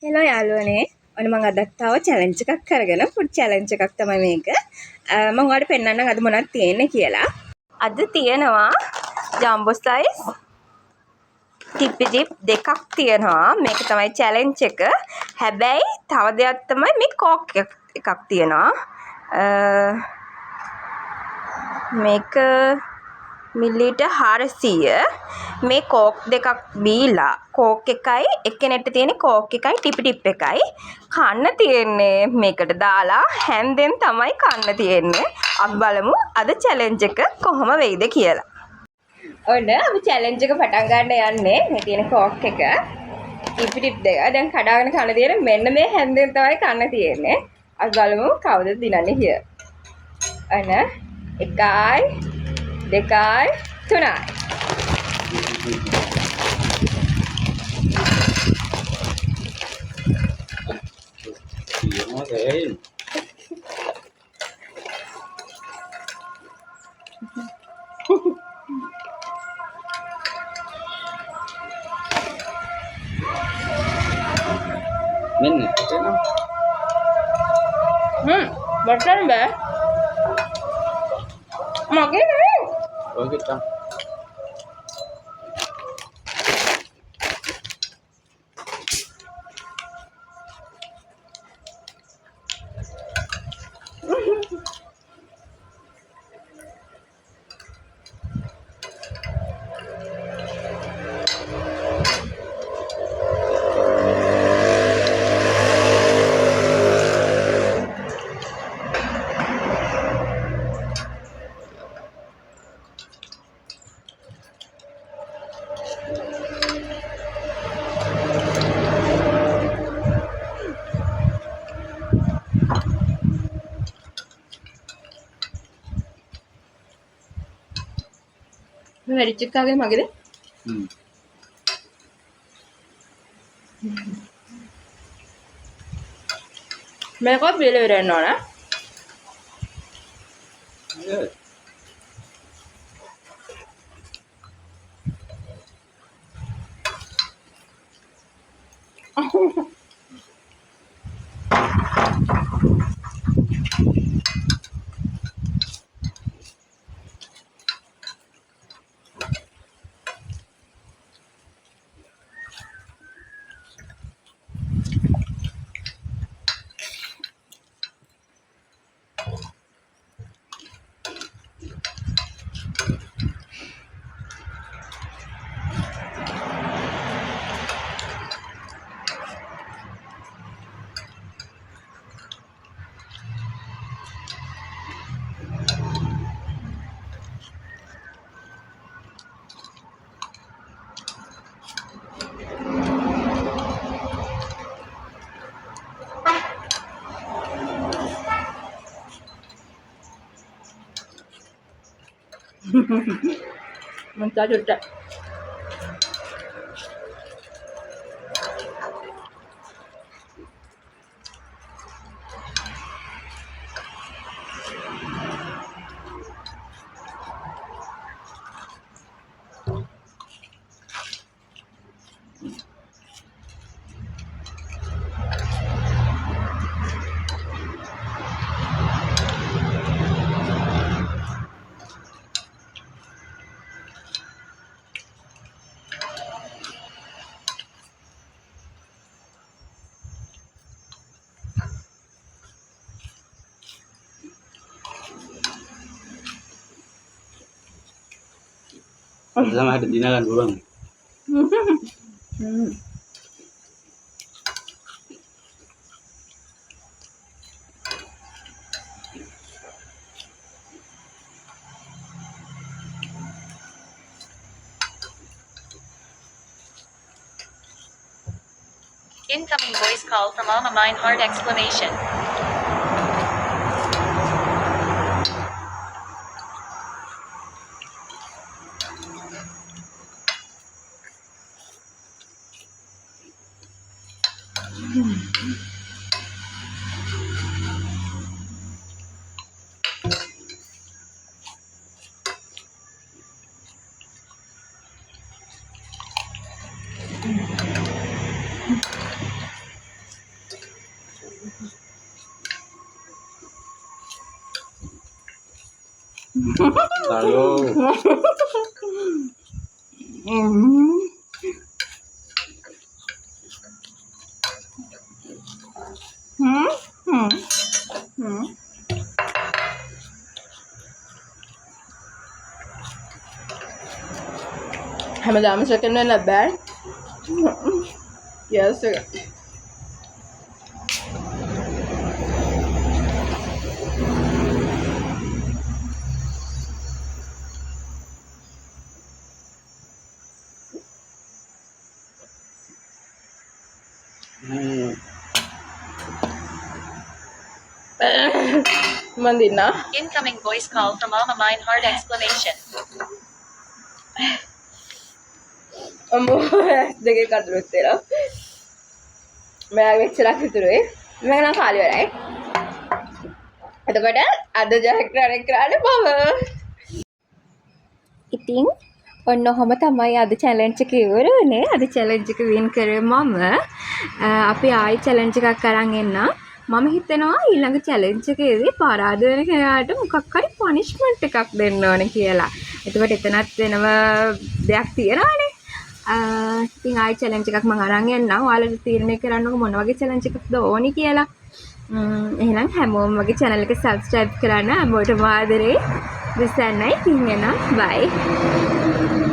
Hello යාළුවනේ. ඔන්න මම අදත් තව චැලෙන්ජ් එකක් කරගෙන ෆුඩ් චැලෙන්ජ් එකක් තමයි මේක. මම ඔයාලට පෙන්නන්නම් අද මොනවද තියෙන්නේ කියලා. අද තියෙනවා ජම්බෝ සයිස් ටිප්පි ජිප් දෙකක් තියෙනවා. මේක තමයි චැලෙන්ජ් එක. හැබැයි තව දෙයක් තමයි මේ කෝක් එකක් තියෙනවා. මේක මිලිලීටර් 400 මේ කෝක් දෙකක් බීලා කෝක් එකයි එක්කෙනෙක්ට තියෙන කෝක් එකයි ටිපි ටිප් එකයි කන්න තියෙන්නේ මේකට දාලා හැන්දෙන් තමයි කන්න තියෙන්නේ. අපි බලමු අද චැලෙන්ජ් එක කොහොම වෙයිද කියලා. ඔන්න අපි චැලෙන්ජ් එක පටන් ගන්න යන්නේ. මේ තියෙන කෝක් එක ටිපි ටිප් දෙක දැන් කඩාගෙන කන්න තියෙන මෙන්න මේ හැන්දෙන් තමයි කන්න තියෙන්නේ. අපි බලමු කවුද දිනන්නේ කියලා. ඔන්න 1 2 3 Min itu kan? Betul be? Makin ni? Oh kita. Mari cekak ke magde? Mereka beli beren mana? Yes. Mentah juga. Sama ada dinalan ulang. Incoming voice call from Mama Mine Heart exclamation. Halo. හැමදාම second වෙන්න බෑ. Yes sir. Mandina. Incoming voice call from Mama Mine heart exclamation. අම්මෝ දෙකේ කඩලුත් වෙලා. මම වෙච්චලක් හිතුවේ. මම නම් කාලේ වෙලයි. එතකොට අද ජයග්‍රහණය කරන්නේ මම. ඉතින් ඔන්න ඔහම තමයි අද චැලෙන්ජ් එක ඉවර වුණේ. අද චැලෙන්ජ් එක වින් කරේ මම. අපි ආයි චැලෙන්ජ් එකක් අරන් එන්නම්. මම හිතනවා ඊළඟ චැලෙන්ජ් එකේදී පරාද වෙන කෙනාට මොකක් හරි පනිෂ්මන්ට් එකක් දෙන්න ඕනේ කියලා. එතකොට එතනත් වෙනම දෙයක් තියනවානේ. ඉතින් ආයි චැලෙන්ජ් එකක් මම අරන් එන්නම්. ඔයාලා තීරණය කරන්නකො මොන වගේ චැලෙන්ජ් එකක්ද ඕනි කියලා. එහෙනම් හැමෝම මගේ channel එක subscribe කරන්න. හැමෝටම ආදරේ. දිසන්නයි. ඉතින් එනවා. bye.